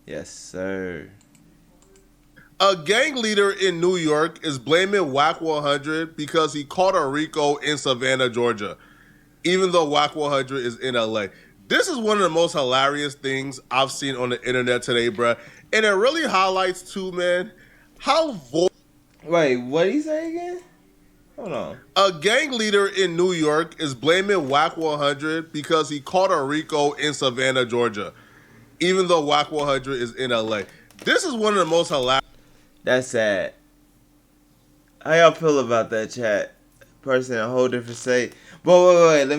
Yes, sir. A gang leader in New York is blaming Whack 100 because he caught a Rico in Savannah, Georgia, even though Whack 100 is in LA. This is one of the most hilarious things I've seen on the internet today, bruh. And it really highlights, too, man, how Wait, what did he say again? Hold on. A gang leader in New York is blaming Whack 100 because he caught a Rico in Savannah, Georgia, even though Whack 100 is in LA. This is one of the most hilarious. That's sad. How y'all feel about that, chat? Person in a whole different state. But wait. Let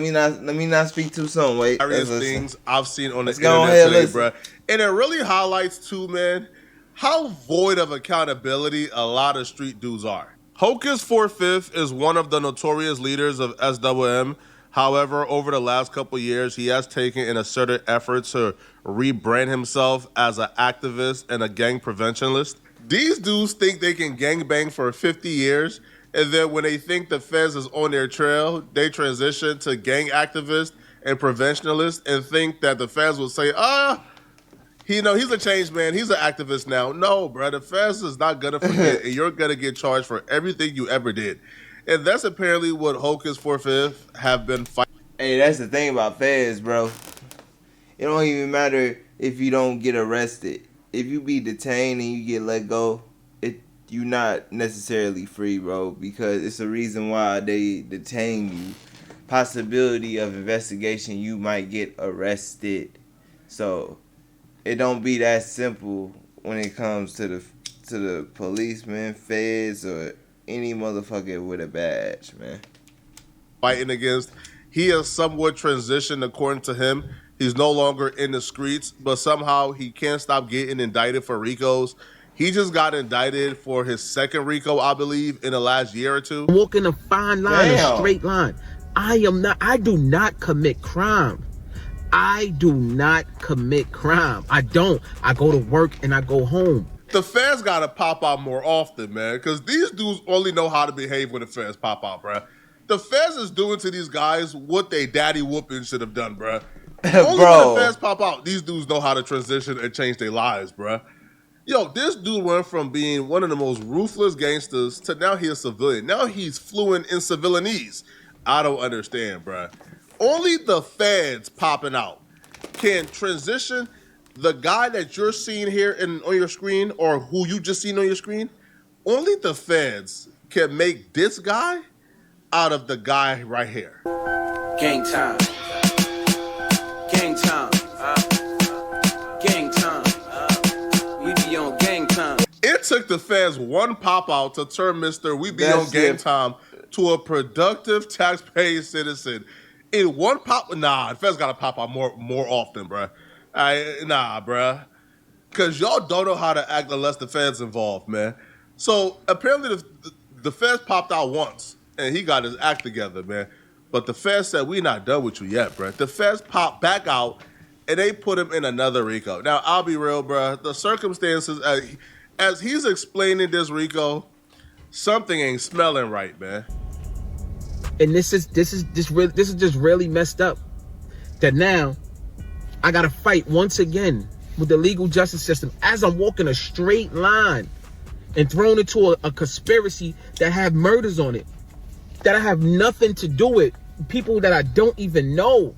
me not speak too soon. Wait. Things I've seen on the internet today, bruh. And it really highlights, too, man, how void of accountability a lot of street dudes are. Hocus 4/5 is one of the notorious leaders of SWM. However, over the last couple years, he has taken an asserted effort to rebrand himself as an activist and a gang preventionist. These dudes think they can gangbang for 50 years, and then when they think the feds is on their trail, they transition to gang activist and preventionalist and think that the feds will say, he's a changed man. He's an activist now. No, bro, the feds is not going to forget, and you're going to get charged for everything you ever did. And that's apparently what Hocus 4/5 have been fighting. Hey, that's the thing about feds, bro. It don't even matter if you don't get arrested. If you be detained and you get let go, you're not necessarily free, bro, because it's a reason why they detain you. Possibility of investigation, you might get arrested. So it don't be that simple when it comes to the policemen, feds, or any motherfucker with a badge, man. Fighting against. He has somewhat transitioned, according to him. He's no longer in the streets, but somehow he can't stop getting indicted for RICOs. He just got indicted for his second RICO, I believe, in the last year or two. Walking a fine line, a straight line. I do not commit crime. I do not commit crime. I don't. I go to work and I go home. The feds gotta pop out more often, man, because these dudes only know how to behave when the feds pop out, bruh. The feds is doing to these guys what they daddy whooping should have done, bruh. Only when the feds pop out, these dudes know how to transition and change their lives, bruh. Yo, this dude went from being one of the most ruthless gangsters to now he's a civilian. Now he's fluent in civilinese. I don't understand, bruh. Only the feds popping out can transition the guy that you're seeing here on your screen, or who you just seen on your screen. Only the feds can make this guy out of the guy right here. Gang time. Gang time. Gang time. We be on gang time. It took the feds one pop out to turn Mr. We Be on Gang Time to a productive taxpaying citizen. In one pop, the feds gotta pop out more often, bruh. Bruh. Cause y'all don't know how to act unless the feds involved, man. So apparently the feds popped out once and he got his act together, man. But the feds said, we not done with you yet, bruh. The feds popped back out and they put him in another RICO. Now, I'll be real, bruh. The circumstances, as he's explaining this RICO, something ain't smelling right, man. And this is just really messed up. That now I gotta fight once again with the legal justice system as I'm walking a straight line and thrown into a conspiracy that have murders on it, that I have nothing to do with, people that I don't even know.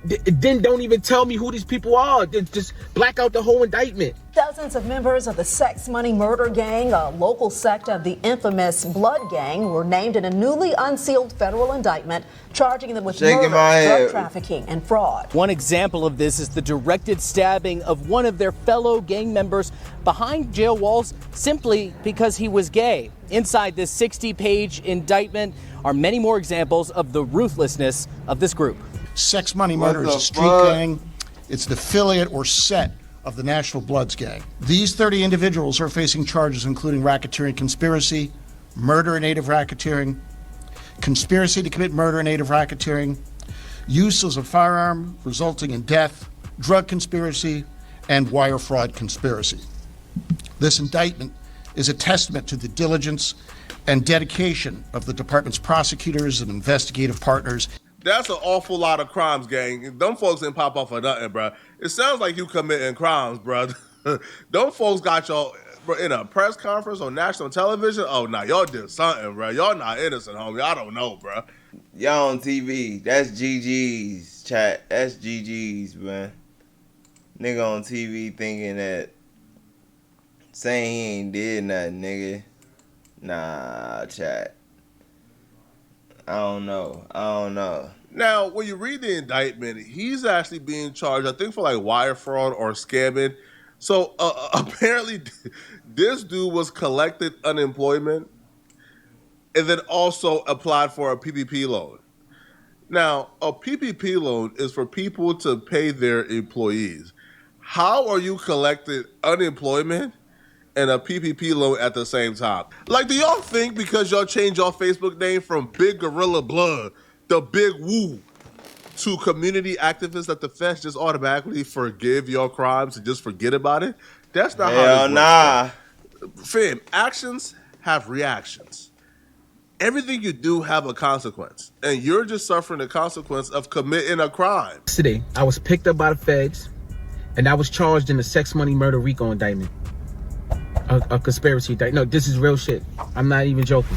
Then don't even tell me who these people are. They just black out the whole indictment. Dozens of members of the Sex Money Murder Gang, a local sect of the infamous Blood Gang, were named in a newly unsealed federal indictment charging them with murder, drug trafficking, and fraud. One example of this is the directed stabbing of one of their fellow gang members behind jail walls simply because he was gay. Inside this 60-page indictment are many more examples of the ruthlessness of this group. Sex Money Murder is a street gang. It's the affiliate or set of the National Bloods gang. These 30 individuals are facing charges including racketeering conspiracy, murder in aid of racketeering, conspiracy to commit murder in aid of racketeering, use as a firearm resulting in death, drug conspiracy, and wire fraud conspiracy. This indictment is a testament to the diligence and dedication of the department's prosecutors and investigative partners. That's an awful lot of crimes, gang. Them folks didn't pop off for nothing, bro. It sounds like you committing crimes, bro. Them folks got y'all in a press conference on national television. Oh, nah, y'all did something, bro. Y'all not innocent, homie. I don't know, bro. Y'all on TV. That's GG's, chat. That's GG's, man. Nigga on TV thinking that, saying he ain't did nothing, nigga. Nah, chat. I don't know. Now, when you read the indictment, he's actually being charged, I think, for like wire fraud or scamming. So apparently, this dude was collected unemployment and then also applied for a PPP loan. Now, a PPP loan is for people to pay their employees. How are you collecting unemployment and a PPP loan at the same time? Like, do y'all think because y'all changed y'all Facebook name from Big Gorilla Blood to Big Woo to community activists that the feds just automatically forgive your crimes and just forget about it? That's not how this works. Fam, actions have reactions. Everything you do have a consequence, and you're just suffering the consequence of committing a crime. Yesterday, I was picked up by the feds, and I was charged in a sex, money, murder, RICO indictment. A conspiracy indictment. No, this is real shit. I'm not even joking.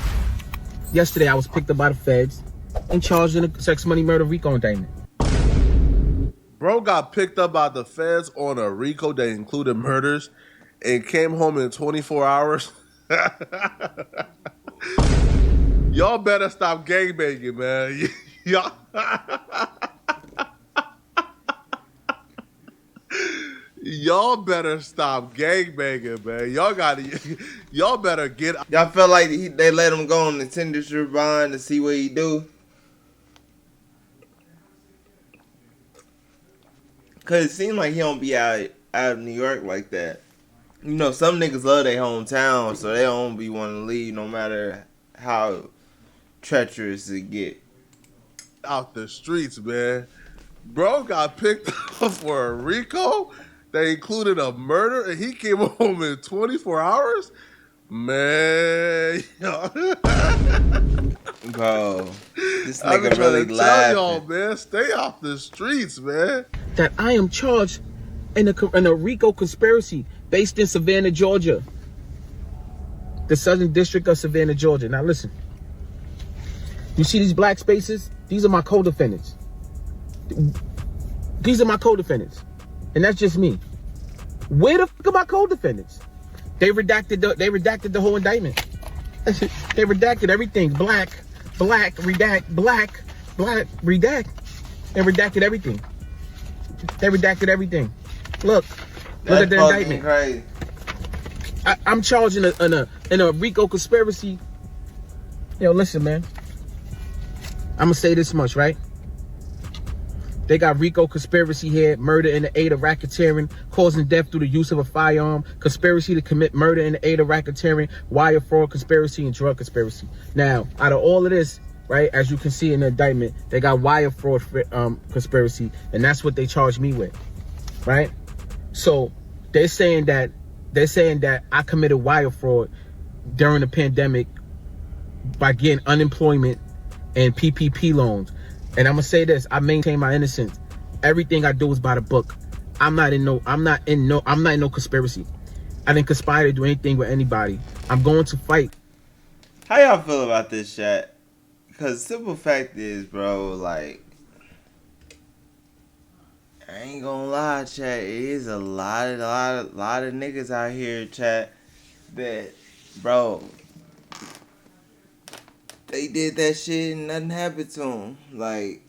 Yesterday, I was picked up by the feds and charged in a sex, money, murder, RICO indictment. Bro got picked up by the feds on a RICO that included murders and came home in 24 hours. Y'all better stop gangbanging, man. Y'all better stop gangbanging, man. Y'all better get. Y'all feel like they let him go on the signature bond to see what he do? Cause it seems like he don't be out of New York like that. You know, some niggas love their hometown, so they don't be wanting to leave no matter how treacherous it get. Out the streets, man. Bro got picked up for a RICO that included a murder, and he came home in 24 hours? Man. Bro, this nigga really laughing. Tell y'all, man, stay off the streets, man. That I am charged in a RICO conspiracy based in Savannah, Georgia. The Southern District of Savannah, Georgia. Now listen. You see these black spaces? These are my co-defendants. These are my co-defendants. And that's just me. Where the fuck are my co-defendants? They redacted the whole indictment. They redacted everything. Black, redact, black, redact. They redacted everything. They redacted everything. Look at the indictment. Crazy. I'm charged in a RICO conspiracy. Yo, listen, man. I'm gonna say this much, right? They got RICO conspiracy here, murder in the aid of racketeering, causing death through the use of a firearm, conspiracy to commit murder in the aid of racketeering, wire fraud conspiracy, and drug conspiracy. Now, out of all of this, right, as you can see in the indictment, they got wire fraud conspiracy, and that's what they charged me with, right? So they're saying that I committed wire fraud during the pandemic by getting unemployment and PPP loans. And I'm gonna say this, I maintain my innocence. Everything I do is by the book. I'm not in no conspiracy. I didn't conspire to do anything with anybody. I'm going to fight. How y'all feel about this, chat? Because simple fact is, bro, like, I ain't gonna lie, chat. It is a lot of niggas out here, chat, that, bro, they did that shit and nothing happened to them. Like,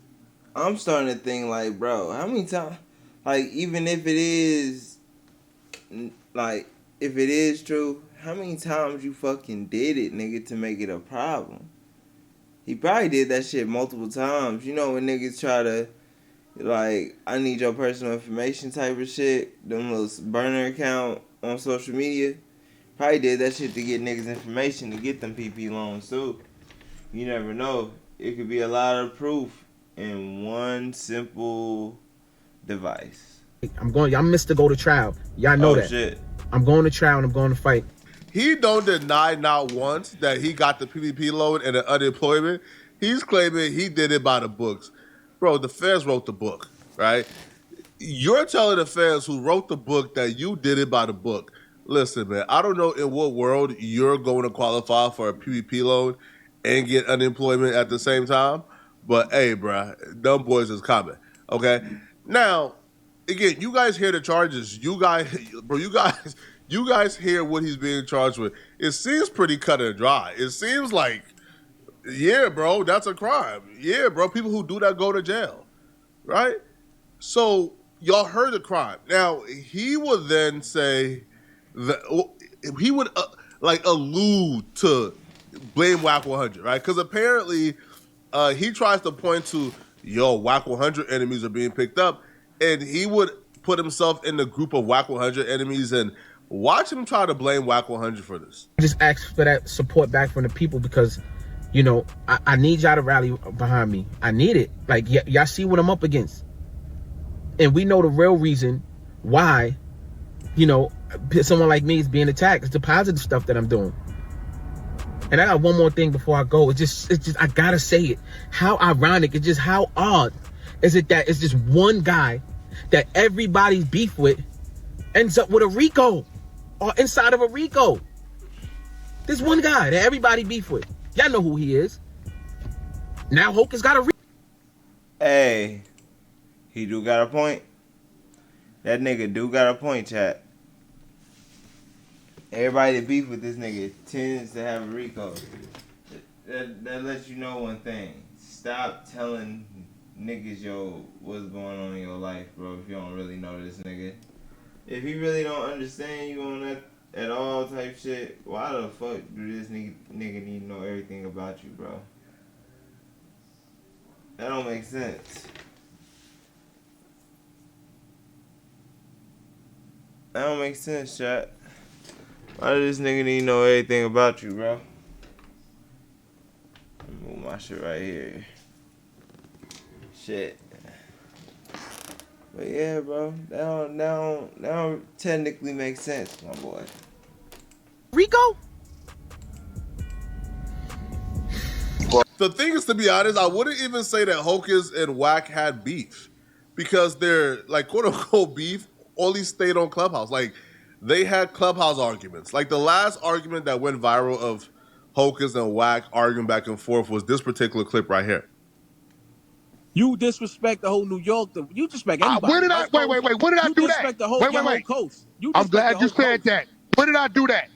I'm starting to think, like, bro, how many times, like, even if it is, like, if it is true, how many times you fucking did it, nigga, to make it a problem? He probably did that shit multiple times. You know when niggas try to, like, I need your personal information type of shit, them little burner account on social media, probably did that shit to get niggas information to get them PP loans, too. You never know. It could be a lot of proof in one simple device. I'm missed to go to trial. Y'all know that. Shit. I'm going to trial and I'm going to fight. He don't deny not once that he got the PPP loan and the unemployment. He's claiming he did it by the books. Bro, the fans wrote the book, right? You're telling the fans who wrote the book that you did it by the book. Listen, man, I don't know in what world you're going to qualify for a PPP loan and get unemployment at the same time. But hey, bruh, dumb boys is coming. Okay. Now, again, you guys hear the charges. You guys hear what he's being charged with. It seems pretty cut and dry. It seems like, yeah, bro, that's a crime. Yeah, bro, people who do that go to jail, right? So y'all heard the crime. Now he would then say that he would allude to blame Whack 100, right? Because apparently he tries to point to Whack 100 enemies are being picked up, and he would put himself in the group of Whack 100 enemies and watch him try to blame Whack 100 for this. I just ask for that support back from the people because, I need y'all to rally behind me. I need it. Like y'all see what I'm up against. And we know the real reason why, someone like me is being attacked. It's the positive stuff that I'm doing. And I got one more thing before I go. It's just, I gotta say it. How ironic, it's just how odd is it that it's just one guy that everybody's beef with ends up with a RICO or inside of a RICO. This one guy that everybody beef with. Y'all know who he is. Now Hoke has got a RICO. Hey. He do got a point. That nigga do got a point, chat. Everybody that beef with this nigga tends to have a RICO. That lets you know one thing. Stop telling niggas, what's going on in your life, bro, if you don't really know this nigga. If he really don't understand you on that at all type shit, why the fuck do this nigga need to know everything about you, bro? That don't make sense. That don't make sense, chat. Why does this nigga need to know everything about you, bro? Move my shit right here. Shit. But yeah, bro. That don't technically make sense, my boy. RICO? The thing is, to be honest, I wouldn't even say that Hocus and Whack had beef. Because they're, like, quote-unquote beef only stayed on Clubhouse. Like, they had Clubhouse arguments. Like, the last argument that went viral of Hocus and Whack arguing back and forth was this particular clip right here. You disrespect the whole New York. You disrespect anybody. Where did I wait? What did I do that? The whole, wait. Whole coast. I'm glad you said that. When did I do that?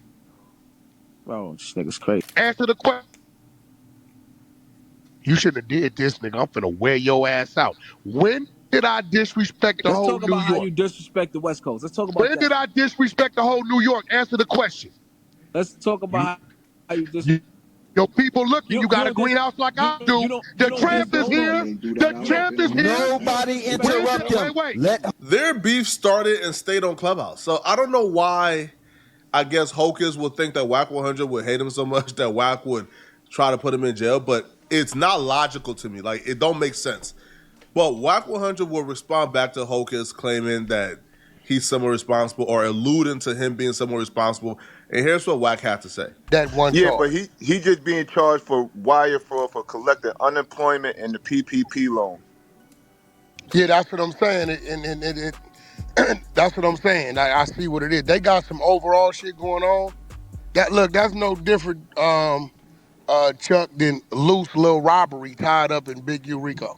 Bro, this nigga's crazy. Answer the question. You shouldn't have did this, nigga. I'm finna wear your ass out. When did I disrespect the whole New York? Let's talk about how you disrespect the West Coast. Let's talk about when did I disrespect the whole New York? Answer the question. Let's talk about how you disrespect. Your people looking, you got a greenhouse like I do. The tramp is here. The tramp is here. Nobody interrupt them. Wait. Their beef started and stayed on Clubhouse. So I don't know why, I guess Hocus would think that Whack 100 would hate him so much that Whack would try to put him in jail, but it's not logical to me. Like, it don't make sense. But Whack 100 will respond back to Hocus claiming that he's somewhat responsible or alluding to him being somewhat responsible. And here's what Whack had to say. That one Yeah, charge. but he just being charged for wire fraud for collecting unemployment and the PPP loan. Yeah, that's what I'm saying. And that's what I'm saying. I see what it is. They got some overall shit going on. That's no different, Chuck, than loose little robbery tied up in Big Eureka.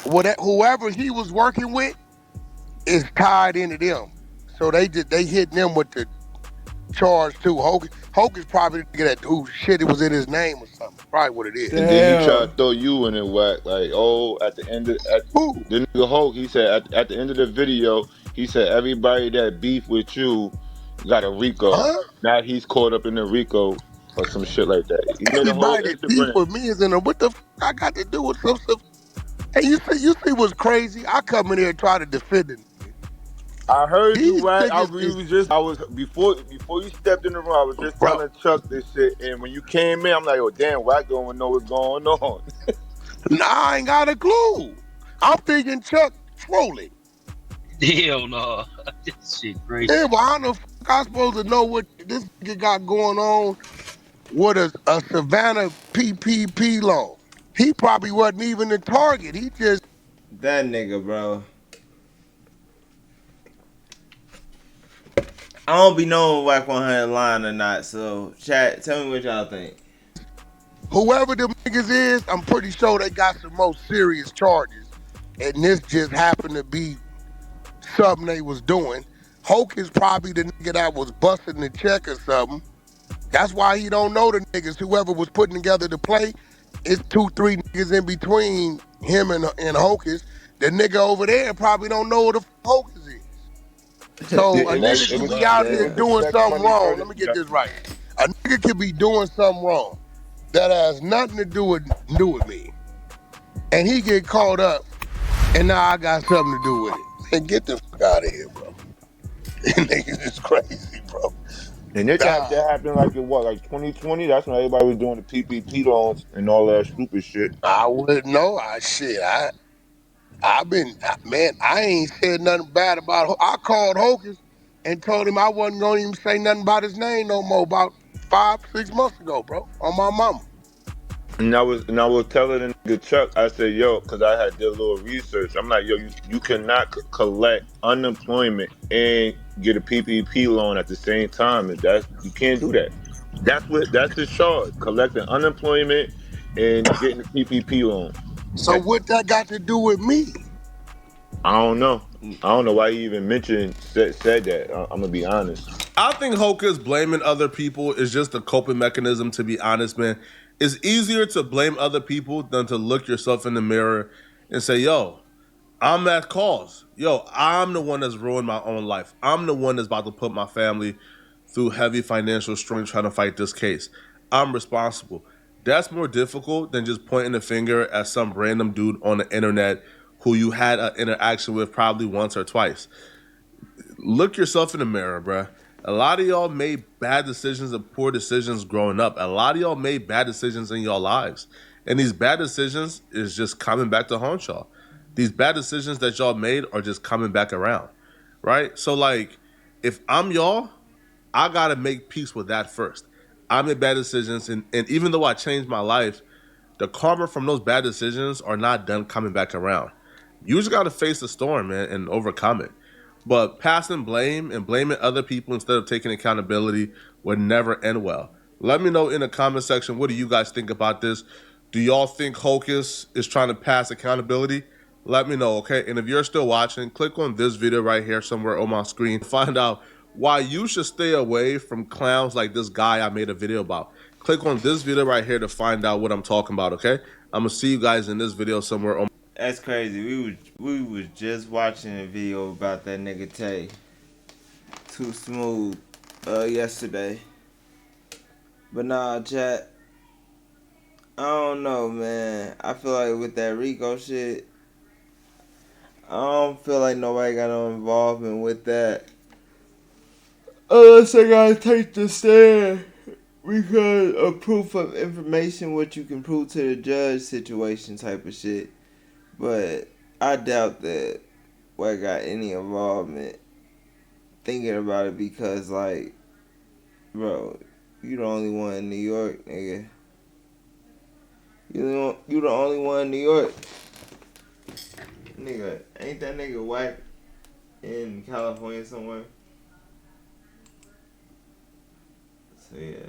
Whoever he was working with is tied into them. So they hit them with the charge too. Hocus probably get that who shit it was in his name or something. Probably what it is. And then he tried to throw you in it, Whack. Like, at the end of the nigga Hoke, he said at the end of the video, he said everybody that beef with you got a RICO. Huh? Now he's caught up in the RICO or some shit like that. He made a whole Everybody that beef Instagram. with me is in a what the f I got to do with some stuff. Hey, you see what's crazy? I come in here and try to defend it. I heard These you, Whack. niggas Before you stepped in the room, I was just telling Chuck this shit, and when you came in, I'm like, oh damn, Whack don't know what's going on. Nah, I ain't got a clue. I'm thinking Chuck trolling. Hell no. This shit crazy. Yeah, but how the fuck I supposed to know what this nigga got going on with a Savannah PPP loan? He probably wasn't even the target. He just that nigga, bro. I don't be knowing Whack 100 lying or not. So, chat, tell me what y'all think. Whoever them niggas is, I'm pretty sure they got some more serious charges, and this just happened to be something they was doing. Hulk is probably the nigga that was busting the check or something. That's why he don't know the niggas. Whoever was putting together the play, it's 2-3 niggas in between him and Hocus. The nigga over there probably don't know what the Hocus is. So a It was nigga it could was be out it here was the doing sex something money wrong. murder. Let me get this right. A nigga could be doing something wrong that has nothing to do with me. And he get caught up, and now I got something to do with it. Man, get the fuck out of here, bro. Niggas is crazy, bro. And that happened like in what, like 2020? That's when everybody was doing the PPP loans and all that stupid shit. I wouldn't know. Man, I ain't said nothing bad about. I called Hocus and told him I wasn't gonna even say nothing about his name no more. About 5-6 months ago, bro, on my mama. And I was telling the nigga Chuck, I said, yo, because I had did a little research. I'm like, yo, you cannot collect unemployment and get a PPP loan at the same time. And you can't do that. That's his charge: collecting unemployment and getting a PPP loan. So what that got to do with me? I don't know. I don't know why he even said that. I'm gonna be honest. I think Hocus blaming other people is just a coping mechanism, to be honest, man. It's easier to blame other people than to look yourself in the mirror and say, yo, I'm at cause. Yo, I'm the one that's ruined my own life. I'm the one that's about to put my family through heavy financial strain trying to fight this case. I'm responsible. That's more difficult than just pointing the finger at some random dude on the internet who you had an interaction with probably once or twice. Look yourself in the mirror, bruh. A lot of y'all made bad decisions and poor decisions growing up. A lot of y'all made bad decisions in your lives. And these bad decisions is just coming back to haunt y'all. These bad decisions that y'all made are just coming back around, right? So, like, if I'm y'all, I got to make peace with that first. I made bad decisions, and even though I changed my life, the karma from those bad decisions are not done coming back around. You just got to face the storm, man, and overcome it. But passing blame and blaming other people instead of taking accountability would never end well. Let me know in the comment section, what do you guys think about this? Do y'all think Hocus is trying to pass accountability? Let me know, okay? And if you're still watching, click on this video right here somewhere on my screen to find out why you should stay away from clowns like this guy I made a video about. Click on this video right here to find out what I'm talking about, okay? I'm going to see you guys in this video somewhere on. That's crazy. We was just watching a video about that nigga Tay. Too Smooth yesterday. But nah, chat. I don't know, man. I feel like with that Rico shit, I don't feel like nobody got no involvement with that. Unless I gotta take the stand because of proof of information, what you can prove to the judge situation type of shit. But I doubt that I got any involvement thinking about it because, like, bro, you the only one in New York, nigga. You the only one in New York. Nigga, ain't that nigga Whack in California somewhere? So, yeah.